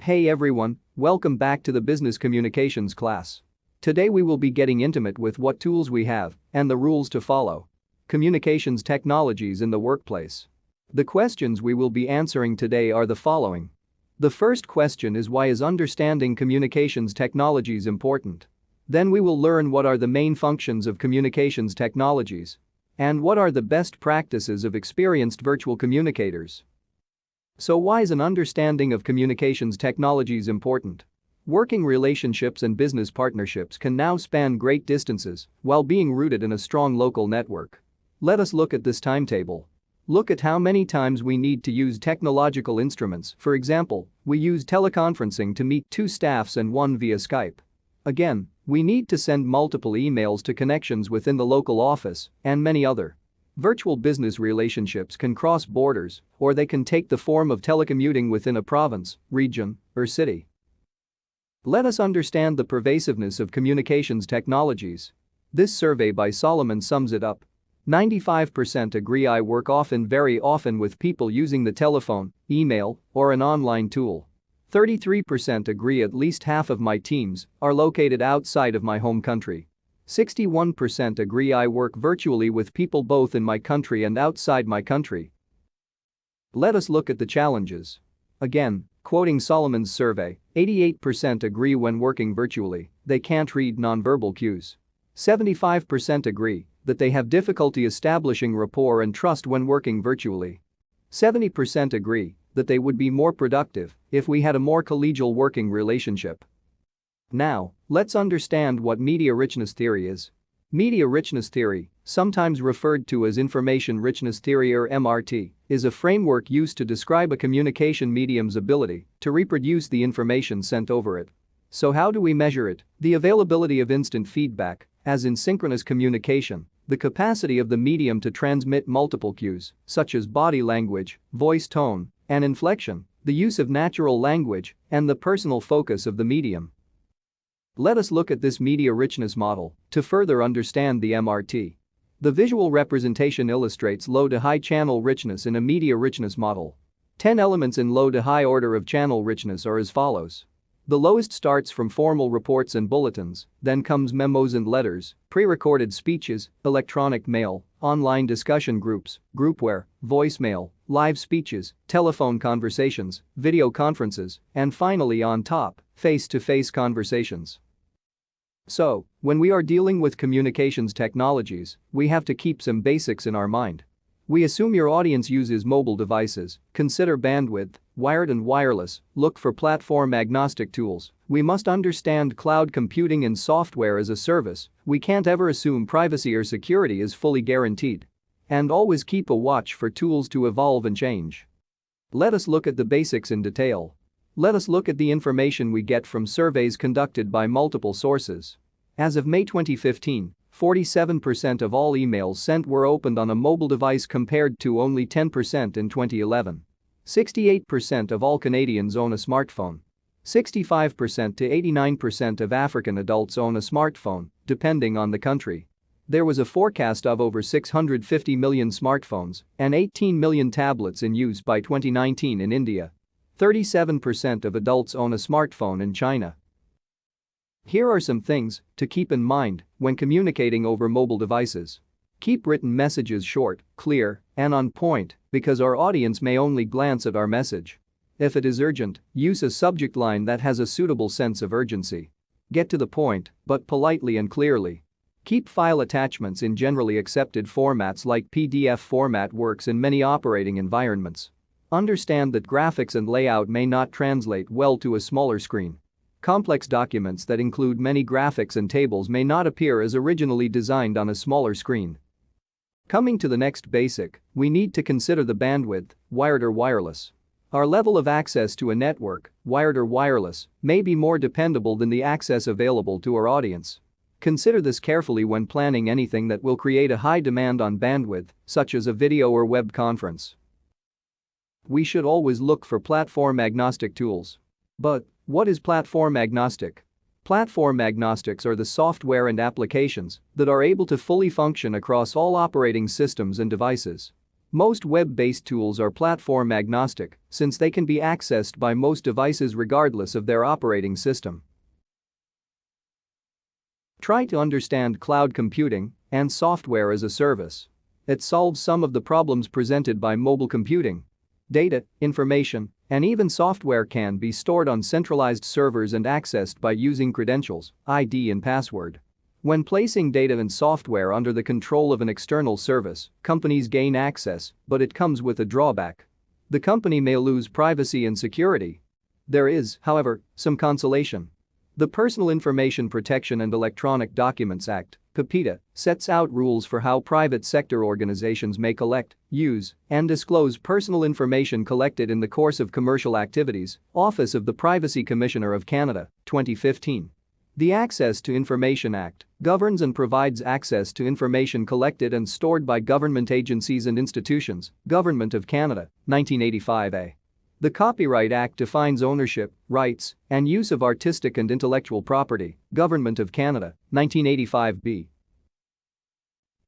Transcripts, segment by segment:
Hey everyone, welcome back to the Business Communications class. Today we will be getting intimate with what tools we have and the rules to follow. Communications technologies in the workplace. The questions we will be answering today are the following. The first question is, why is understanding communications technologies important? Then we will learn what are the main functions of communications technologies and what are the best practices of experienced virtual communicators. So why is an understanding of communications technologies important? Working relationships and business partnerships can now span great distances while being rooted in a strong local network. Let us look at this timetable. Look at how many times we need to use technological instruments. For example, we use teleconferencing to meet two staffs and one via Skype. Again, we need to send multiple emails to connections within the local office and many other. Virtual business relationships can cross borders, or they can take the form of telecommuting within a province, region, or city. Let us understand the pervasiveness of communications technologies. This survey by Solomon sums it up. 95% agree I work often, very often with people using the telephone, email, or an online tool. 33% agree at least half of my teams are located outside of my home country. 61% agree I work virtually with people both in my country and outside my country. Let us look at the challenges. Again, quoting Solomon's survey, 88% agree when working virtually, they can't read nonverbal cues. 75% agree that they have difficulty establishing rapport and trust when working virtually. 70% agree that they would be more productive if we had a more collegial working relationship. Now, let's understand what media richness theory is. Media richness theory, sometimes referred to as information richness theory or MRT, is a framework used to describe a communication medium's ability to reproduce the information sent over it. So how do we measure it? The availability of instant feedback, as in synchronous communication, the capacity of the medium to transmit multiple cues, such as body language, voice tone, and inflection, the use of natural language, and the personal focus of the medium. Let us look at this media richness model to further understand the MRT. The visual representation illustrates low to high channel richness in a media richness model. 10 elements in low to high order of channel richness are as follows. The lowest starts from formal reports and bulletins, then comes memos and letters, pre-recorded speeches, electronic mail, online discussion groups, groupware, voicemail, live speeches, telephone conversations, video conferences, and finally on top, face-to-face conversations. So, when we are dealing with communications technologies, we have to keep some basics in our mind. We assume your audience uses mobile devices, consider bandwidth, wired and wireless, look for platform-agnostic tools. We must understand cloud computing and software as a service. We can't ever assume privacy or security is fully guaranteed. And always keep a watch for tools to evolve and change. Let us look at the basics in detail. Let us look at the information we get from surveys conducted by multiple sources. As of May 2015, 47% of all emails sent were opened on a mobile device compared to only 10% in 2011. 68% of all Canadians own a smartphone. 65% to 89% of African adults own a smartphone, depending on the country. There was a forecast of over 650 million smartphones and 18 million tablets in use by 2019 in India. 37% of adults own a smartphone in China. Here are some things to keep in mind when communicating over mobile devices. Keep written messages short, clear, and on point because our audience may only glance at our message. If it is urgent, use a subject line that has a suitable sense of urgency. Get to the point, but politely and clearly. Keep file attachments in generally accepted formats like PDF format works in many operating environments. Understand that graphics and layout may not translate well to a smaller screen. Complex documents that include many graphics and tables may not appear as originally designed on a smaller screen. Coming to the next basic, we need to consider the bandwidth, wired or wireless. Our level of access to a network, wired or wireless, may be more dependable than the access available to our audience. Consider this carefully when planning anything that will create a high demand on bandwidth, such as a video or web conference. We should always look for platform-agnostic tools. But what is platform-agnostic? Platform agnostics are the software and applications that are able to fully function across all operating systems and devices. Most web-based tools are platform agnostic since they can be accessed by most devices regardless of their operating system. Try to understand cloud computing and software as a service. It solves some of the problems presented by mobile computing. Data, information, and even software can be stored on centralized servers and accessed by using credentials, ID and password. When placing data and software under the control of an external service, companies gain access, but it comes with a drawback. The company may lose privacy and security. There is, however, some consolation. The Personal Information Protection and Electronic Documents Act, PIPEDA, sets out rules for how private sector organizations may collect, use, and disclose personal information collected in the course of commercial activities, Office of the Privacy Commissioner of Canada, 2015. The Access to Information Act governs and provides access to information collected and stored by government agencies and institutions, Government of Canada, 1985A. The Copyright Act defines ownership, rights, and use of artistic and intellectual property, Government of Canada, 1985B.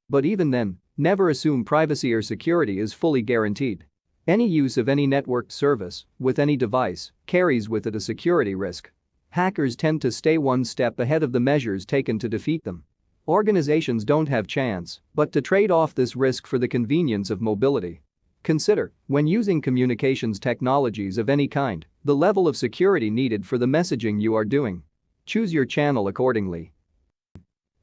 But even then, never assume privacy or security is fully guaranteed. Any use of any networked service, with any device, carries with it a security risk. Hackers tend to stay one step ahead of the measures taken to defeat them. Organizations don't have chance but to trade off this risk for the convenience of mobility. Consider, when using communications technologies of any kind, the level of security needed for the messaging you are doing. Choose your channel accordingly.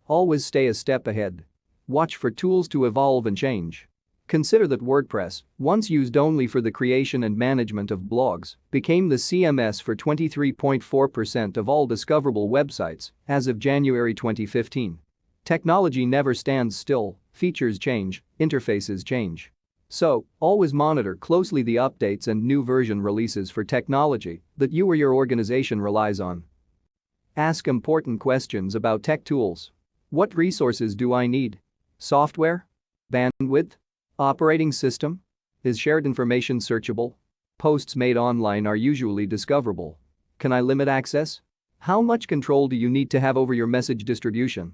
Always stay a step ahead. Watch for tools to evolve and change. Consider that WordPress, once used only for the creation and management of blogs, became the CMS for 23.4% of all discoverable websites as of January 2015. Technology never stands still, features change, interfaces change. So, always monitor closely the updates and new version releases for technology that you or your organization relies on. Ask important questions about tech tools. What resources do I need? Software? Bandwidth? Operating system? Is shared information searchable? Posts made online are usually discoverable. Can I limit access? How much control do you need to have over your message distribution?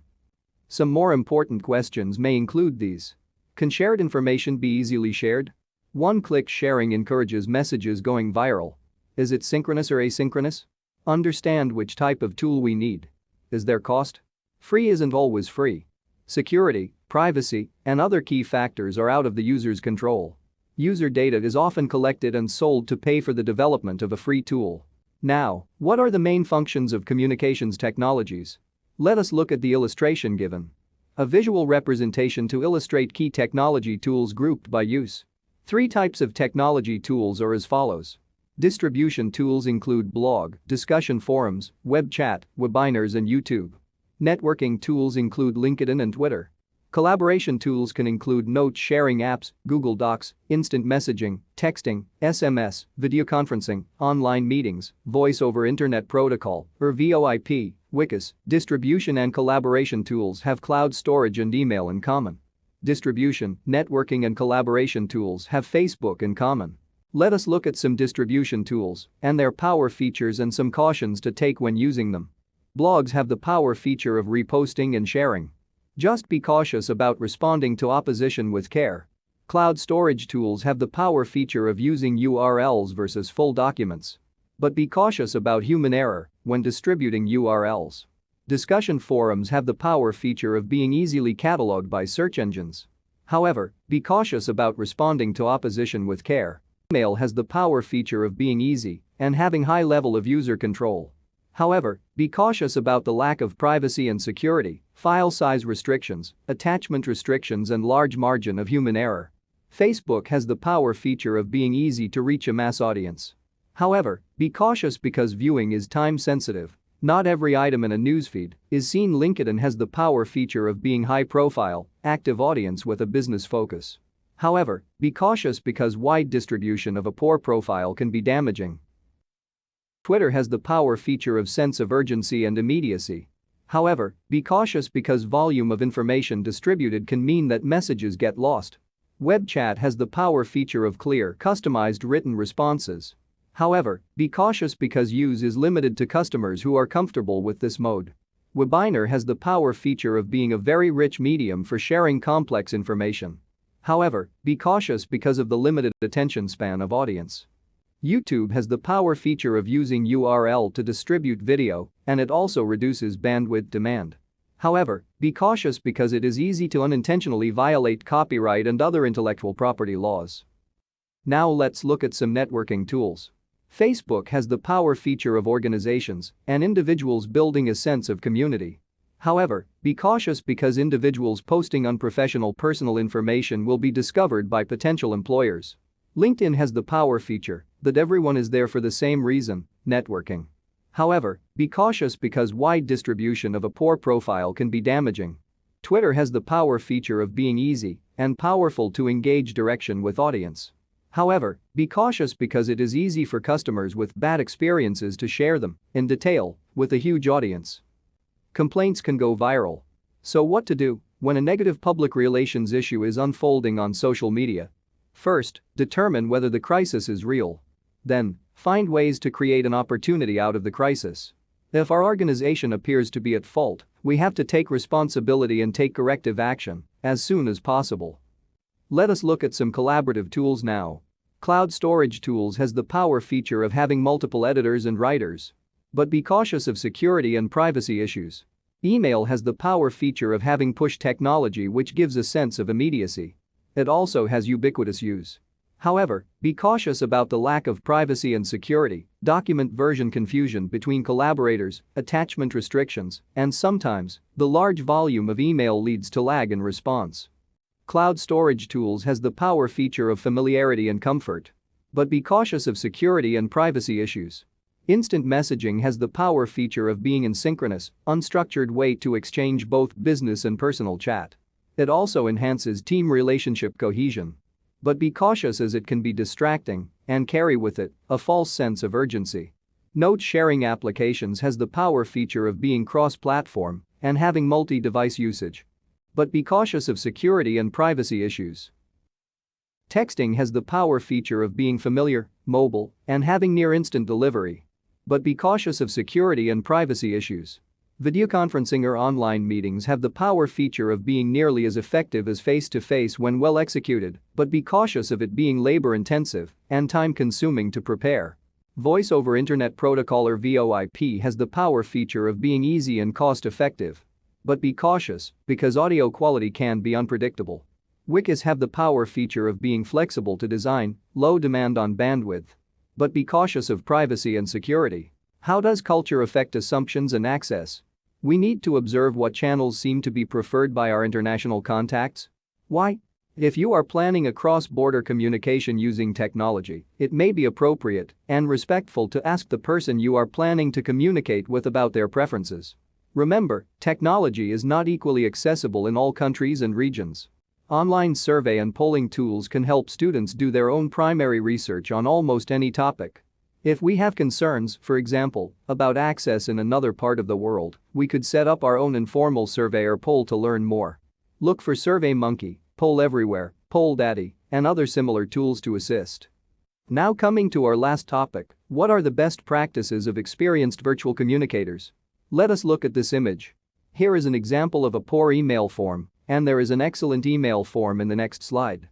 Some more important questions may include these. Can shared information be easily shared? One-click sharing encourages messages going viral. Is it synchronous or asynchronous? Understand which type of tool we need. Is there cost? Free isn't always free. Security, privacy, and other key factors are out of the user's control. User data is often collected and sold to pay for the development of a free tool. Now, what are the main functions of communications technologies? Let us look at the illustration given. A visual representation to illustrate key technology tools grouped by use. 3 types of technology tools are as follows. Distribution tools include blog, discussion forums, web chat, webinars and YouTube. Networking tools include LinkedIn and Twitter. Collaboration tools can include note-sharing apps, Google Docs, instant messaging, texting, SMS, video conferencing, online meetings, voice over internet protocol, or VoIP, WCIS. Distribution and collaboration tools have cloud storage and email in common. Distribution, networking and collaboration tools have Facebook in common. Let us look at some distribution tools and their power features and some cautions to take when using them. Blogs have the power feature of reposting and sharing. Just be cautious about responding to opposition with care. Cloud storage tools have the power feature of using URLs versus full documents. But be cautious about human error when distributing URLs. Discussion forums have the power feature of being easily cataloged by search engines. However, be cautious about responding to opposition with care. Email has the power feature of being easy and having high level of user control. However, be cautious about the lack of privacy and security, file size restrictions, attachment restrictions and large margin of human error. Facebook has the power feature of being easy to reach a mass audience. However, be cautious because viewing is time sensitive. Not every item in a newsfeed is seen. LinkedIn has the power feature of being high profile, active audience with a business focus. However, be cautious because wide distribution of a poor profile can be damaging. Twitter has the power feature of sense of urgency and immediacy. However, be cautious because volume of information distributed can mean that messages get lost. Web chat has the power feature of clear, customized written responses. However, be cautious because use is limited to customers who are comfortable with this mode. Webinar has the power feature of being a very rich medium for sharing complex information. However, be cautious because of the limited attention span of audience. YouTube has the power feature of using URL to distribute video, and it also reduces bandwidth demand. However, be cautious because it is easy to unintentionally violate copyright and other intellectual property laws. Now let's look at some networking tools. Facebook has the power feature of organizations and individuals building a sense of community. However, be cautious because individuals posting unprofessional personal information will be discovered by potential employers. LinkedIn has the power feature that everyone is there for the same reason, networking. However, be cautious because wide distribution of a poor profile can be damaging. Twitter has the power feature of being easy and powerful to engage direction with audience. However, be cautious because it is easy for customers with bad experiences to share them in detail with a huge audience. Complaints can go viral. So what to do when a negative public relations issue is unfolding on social media? First, determine whether the crisis is real. Then, find ways to create an opportunity out of the crisis. If our organization appears to be at fault, we have to take responsibility and take corrective action as soon as possible. Let us look at some collaborative tools now. Cloud Storage Tools has the power feature of having multiple editors and writers. But be cautious of security and privacy issues. Email has the power feature of having push technology, which gives a sense of immediacy. It also has ubiquitous use. However, be cautious about the lack of privacy and security, document version confusion between collaborators, attachment restrictions, and sometimes, the large volume of email leads to lag in response. Cloud Storage Tools has the power feature of familiarity and comfort. But be cautious of security and privacy issues. Instant messaging has the power feature of being in synchronous, unstructured way to exchange both business and personal chat. It also enhances team relationship cohesion. But be cautious as it can be distracting and carry with it a false sense of urgency. Note-sharing applications has the power feature of being cross-platform and having multi-device usage. But be cautious of security and privacy issues. Texting has the power feature of being familiar, mobile, and having near-instant delivery. But be cautious of security and privacy issues. Videoconferencing or online meetings have the power feature of being nearly as effective as face-to-face when well executed, but be cautious of it being labor-intensive and time-consuming to prepare. Voice over Internet Protocol or VoIP has the power feature of being easy and cost-effective. But be cautious because audio quality can be unpredictable. Wikis have the power feature of being flexible to design, low demand on bandwidth. But be cautious of privacy and security. How does culture affect assumptions and access? We need to observe what channels seem to be preferred by our international contacts. Why? If you are planning a cross-border communication using technology, it may be appropriate and respectful to ask the person you are planning to communicate with about their preferences. Remember, technology is not equally accessible in all countries and regions. Online survey and polling tools can help students do their own primary research on almost any topic. If we have concerns, for example, about access in another part of the world, we could set up our own informal survey or poll to learn more. Look for SurveyMonkey, Poll Everywhere, PollDaddy, and other similar tools to assist. Now coming to our last topic, what are the best practices of experienced virtual communicators? Let us look at this image. Here is an example of a poor email form. And there is an excellent email form in the next slide.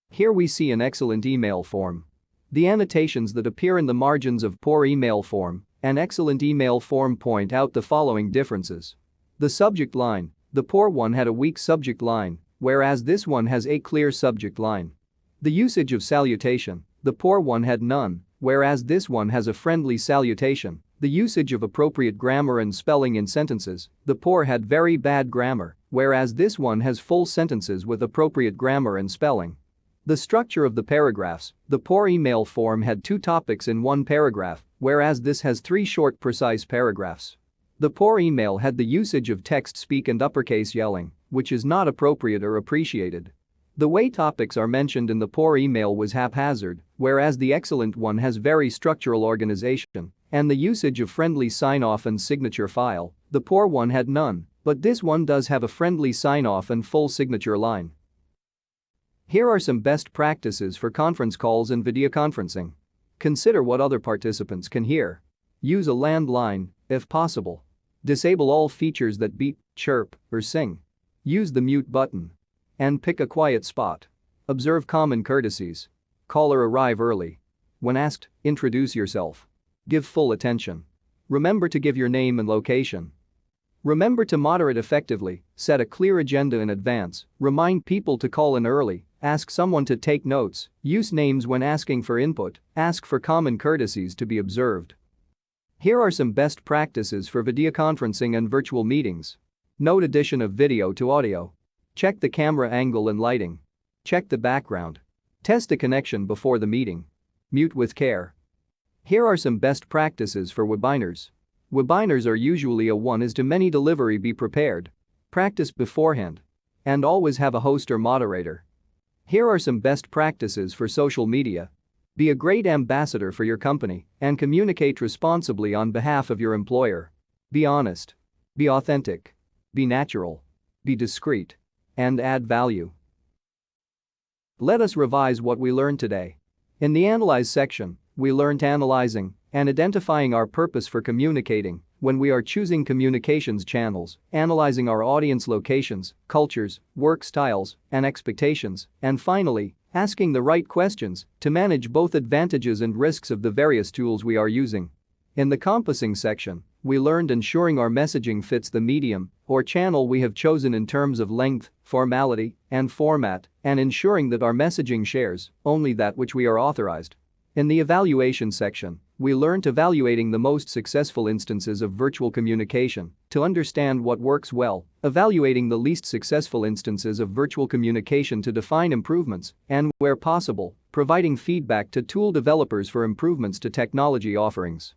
Here we see an excellent email form. The annotations that appear in the margins of poor email form and excellent email form point out the following differences. The subject line, the poor one had a weak subject line, whereas this one has a clear subject line. The usage of salutation, the poor one had none, whereas this one has a friendly salutation. The usage of appropriate grammar and spelling in sentences, the poor had very bad grammar, whereas this one has full sentences with appropriate grammar and spelling. The structure of the paragraphs, the poor email form had 2 topics in 1 paragraph, whereas this has 3 short precise paragraphs. The poor email had the usage of text speak and uppercase yelling, which is not appropriate or appreciated. The way topics are mentioned in the poor email was haphazard, whereas the excellent one has very structural organization, and the usage of friendly sign-off and signature file, the poor one had none, but this one does have a friendly sign-off and full signature line. Here are some best practices for conference calls and video conferencing. Consider what other participants can hear. Use a landline, if possible. Disable all features that beep, chirp, or sing. Use the mute button. And pick a quiet spot. Observe common courtesies. Call or arrive early. When asked, introduce yourself. Give full attention. Remember to give your name and location. Remember to moderate effectively, set a clear agenda in advance, remind people to call in early, ask someone to take notes, use names when asking for input, ask for common courtesies to be observed. Here are some best practices for video conferencing and virtual meetings. Note addition of video to audio. Check the camera angle and lighting. Check the background. Test the connection before the meeting. Mute with care. Here are some best practices for webinars. Webinars are usually a one-to-many delivery. Be prepared. Practice beforehand. And always have a host or moderator. Here are some best practices for social media. Be a great ambassador for your company and communicate responsibly on behalf of your employer. Be honest. Be authentic. Be natural. Be discreet. And add value. Let us revise what we learned today. In the Analyze section, we learned analyzing and identifying our purpose for communicating when we are choosing communications channels, analyzing our audience locations, cultures, work styles, and expectations, and finally, asking the right questions to manage both advantages and risks of the various tools we are using. In the compassing section, we learned ensuring our messaging fits the medium or channel we have chosen in terms of length, formality, and format, and ensuring that our messaging shares only that which we are authorized. In the evaluation section, we learned evaluating the most successful instances of virtual communication to understand what works well, evaluating the least successful instances of virtual communication to define improvements, and, where possible, providing feedback to tool developers for improvements to technology offerings.